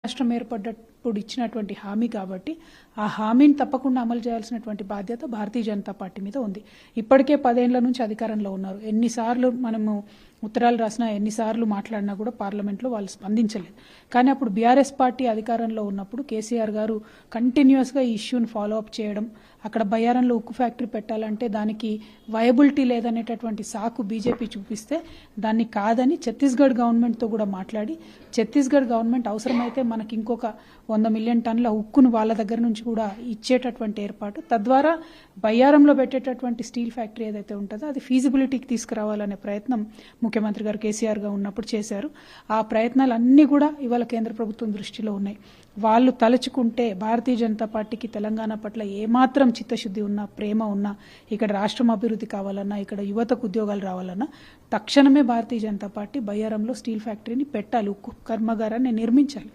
రాష్ట్రం ఏర్పడ్డప్పుడు ఇచ్చినటువంటి హామీ కాబట్టి ఆ హామీని తప్పకుండా అమలు చేయాల్సినటువంటి బాధ్యత భారతీయ జనతా పార్టీ మీద ఉంది. ఇప్పటికే 10 ఏళ్ల నుంచి అధికారంలో ఉన్నారు. ఎన్నిసార్లు మనము ఉత్తరాలు రాసినా, ఎన్నిసార్లు మాట్లాడినా కూడా పార్లమెంట్లో వాళ్ళు స్పందించలేదు. కానీ అప్పుడు బీఆర్ఎస్ పార్టీ అధికారంలో ఉన్నప్పుడు కేసీఆర్ గారు కంటిన్యూస్గా ఈ ఇష్యూని ఫాలో అప్ చేయడం, అక్కడ బయ్యారంలో ఉక్కు ఫ్యాక్టరీ పెట్టాలంటే దానికి వయబిలిటీ లేదనేటటువంటి సాకు బీజేపీ చూపిస్తే దాన్ని కాదని ఛత్తీస్గఢ్ గవర్నమెంట్తో కూడా మాట్లాడి, ఛత్తీస్గఢ్ గవర్నమెంట్ అవసరమైతే మనకి ఇంకొక 100 మిలియన్ టన్నుల ఉక్కును వాళ్ళ దగ్గర నుంచి కూడా ఇచ్చేటటువంటి ఏర్పాటు, తద్వారా బయ్యారంలో పెట్టేటటువంటి స్టీల్ ఫ్యాక్టరీ ఏదైతే ఉంటుందో అది ఫీజిబిలిటీకి తీసుకురావాలనే ప్రయత్నం ముఖ్యమంత్రి గారు కేసీఆర్గా ఉన్నప్పుడు చేశారు. ఆ ప్రయత్నాలన్నీ కూడా ఇవాళ కేంద్ర ప్రభుత్వం దృష్టిలో ఉన్నాయి. వాళ్ళు తలుచుకుంటే భారతీయ జనతా పార్టీకి తెలంగాణ పట్ల ఏమాత్రం చిత్తశుద్ధి ఉన్నా, ప్రేమ ఉన్నా, ఇక్కడ రాష్ట్రం అభివృద్ధి కావాలన్నా, ఇక్కడ యువతకు ఉద్యోగాలు రావాలన్నా తక్షణమే భారతీయ జనతా పార్టీ బయ్యారంలో స్టీల్ ఫ్యాక్టరీని పెట్టాలి, ఉక్కు కర్మాగారాన్ని నిర్మించాలి.